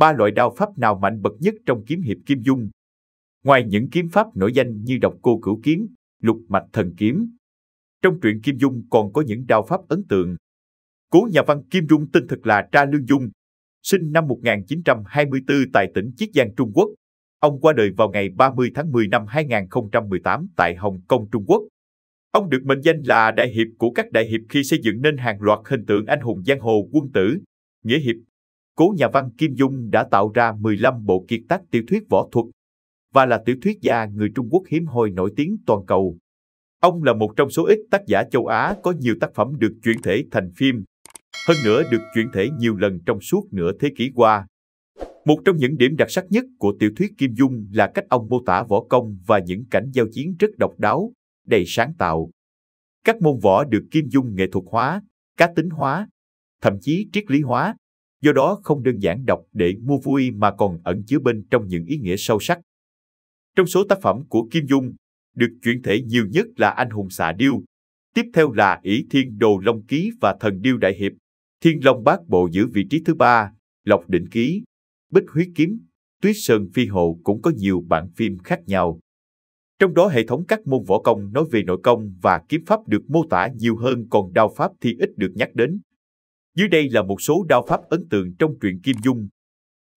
ba loại đao pháp nào mạnh bậc nhất trong kiếm hiệp Kim Dung. Ngoài những kiếm pháp nổi danh như Độc Cô Cửu Kiếm, Lục Mạch Thần Kiếm, trong truyện Kim Dung còn có những đao pháp ấn tượng. Cố nhà văn Kim Dung tên thật là Tra Lương Dung, sinh năm 1924 tại tỉnh Chiết Giang, Trung Quốc. Ông qua đời vào ngày 30 tháng 10 năm 2018 tại Hồng Kông, Trung Quốc. Ông được mệnh danh là đại hiệp của các đại hiệp khi xây dựng nên hàng loạt hình tượng anh hùng giang hồ, quân tử, nghĩa hiệp. Cố nhà văn Kim Dung đã tạo ra 15 bộ kiệt tác tiểu thuyết võ thuật và là tiểu thuyết gia người Trung Quốc hiếm hoi nổi tiếng toàn cầu. Ông là một trong số ít tác giả châu Á có nhiều tác phẩm được chuyển thể thành phim, hơn nữa được chuyển thể nhiều lần trong suốt nửa thế kỷ qua. Một trong những điểm đặc sắc nhất của tiểu thuyết Kim Dung là cách ông mô tả võ công và những cảnh giao chiến rất độc đáo, đầy sáng tạo. Các môn võ được Kim Dung nghệ thuật hóa, cá tính hóa, thậm chí triết lý hóa, do đó không đơn giản đọc để mua vui mà còn ẩn chứa bên trong những ý nghĩa sâu sắc. Trong số tác phẩm của Kim Dung, được chuyển thể nhiều nhất là Anh hùng xạ điêu, tiếp theo là Ỷ Thiên Đồ Long Ký và Thần Điêu Đại Hiệp. Thiên Long Bát Bộ giữ vị trí thứ 3, Lộc Đỉnh Ký, Bích Huyết Kiếm, Tuyết Sơn Phi Hồ cũng có nhiều bản phim khác nhau. Trong đó hệ thống các môn võ công nói về nội công và kiếm pháp được mô tả nhiều hơn, còn đao pháp thì ít được nhắc đến. Dưới đây là một số đao pháp ấn tượng trong truyện Kim Dung.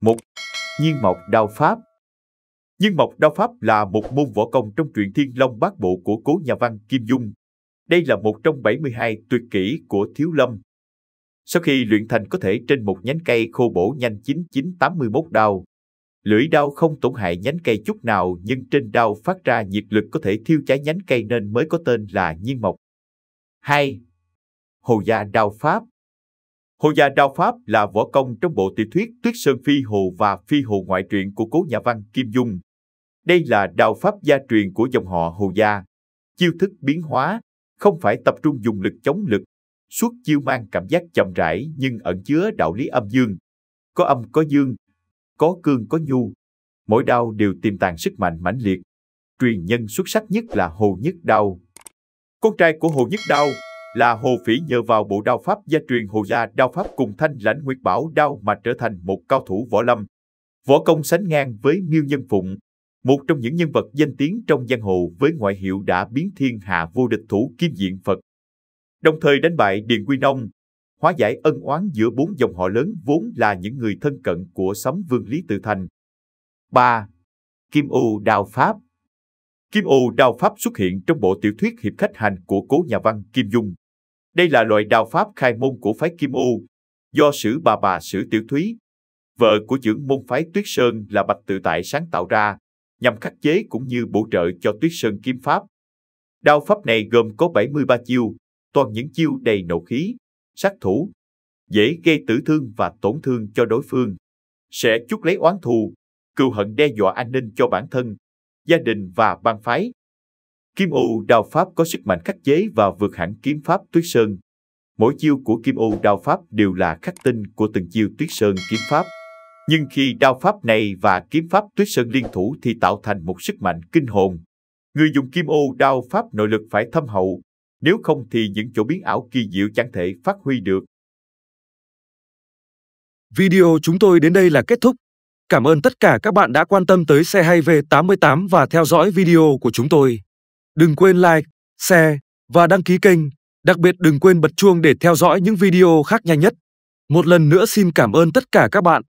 1. Nhiên Mộc Đao Pháp. Nhiên Mộc Đao Pháp là một môn võ công trong truyện Thiên Long Bát Bộ của cố nhà văn Kim Dung. Đây là một trong 72 tuyệt kỹ của Thiếu Lâm. Sau khi luyện thành có thể trên một nhánh cây khô bổ nhanh 9981 đao. Lưỡi đao không tổn hại nhánh cây chút nào, nhưng trên đao phát ra nhiệt lực có thể thiêu cháy nhánh cây nên mới có tên là Nhiên Mộc. 2. Hồ Gia Đao Pháp. Hồ Gia Đao Pháp là võ công trong bộ tiểu thuyết Tuyết Sơn Phi Hồ và Phi Hồ ngoại truyện của cố nhà văn Kim Dung. Đây là đao pháp gia truyền của dòng họ Hồ Gia. Chiêu thức biến hóa, không phải tập trung dùng lực chống lực. Suốt chiêu mang cảm giác chậm rãi nhưng ẩn chứa đạo lý âm dương. Có âm có dương, có cương có nhu. Mỗi đao đều tiềm tàng sức mạnh mãnh liệt. Truyền nhân xuất sắc nhất là Hồ Nhất Đao. Con trai của Hồ Nhất Đao là Hồ Phỉ nhờ vào bộ đao pháp gia truyền Hồ Gia Đao Pháp cùng Thanh Lãnh Nguyệt Bảo đao mà trở thành một cao thủ võ lâm. Võ công sánh ngang với Miêu Nhân Phụng, một trong những nhân vật danh tiếng trong giang hồ với ngoại hiệu đã biến thiên hạ vô địch thủ Kim Diện Phật. Đồng thời đánh bại Điền Quy Nông, hóa giải ân oán giữa 4 dòng họ lớn vốn là những người thân cận của Sấm Vương Lý Tự Thành. 3. Kim Ô Đao Pháp. Kim Ô Đao Pháp xuất hiện trong bộ tiểu thuyết Hiệp Khách Hành của cố nhà văn Kim Dung. Đây là loại đao pháp khai môn của phái Kim Ô, do Sử bà Sử Tiểu Thúy, vợ của trưởng môn phái Tuyết Sơn là Bạch Tự Tại sáng tạo ra, nhằm khắc chế cũng như bổ trợ cho Tuyết Sơn kiếm pháp. Đao pháp này gồm có 73 chiêu, toàn những chiêu đầy nộ khí, sát thủ, dễ gây tử thương và tổn thương cho đối phương, sẽ chuốc lấy oán thù, cừu hận đe dọa an ninh cho bản thân, gia đình và bang phái. Kim Ô Đao Pháp có sức mạnh khắc chế và vượt hẳn kiếm pháp Tuyết Sơn. Mỗi chiêu của Kim Ô Đao Pháp đều là khắc tinh của từng chiêu Tuyết Sơn kiếm pháp. Nhưng khi đao pháp này và kiếm pháp Tuyết Sơn liên thủ thì tạo thành một sức mạnh kinh hồn. Người dùng Kim Ô Đao Pháp nội lực phải thâm hậu, nếu không thì những chỗ biến ảo kỳ diệu chẳng thể phát huy được. Video chúng tôi đến đây là kết thúc. Cảm ơn tất cả các bạn đã quan tâm tới Xe Hay V88 và theo dõi video của chúng tôi. Đừng quên like, share và đăng ký kênh. Đặc biệt đừng quên bật chuông để theo dõi những video khác nhanh nhất. Một lần nữa xin cảm ơn tất cả các bạn.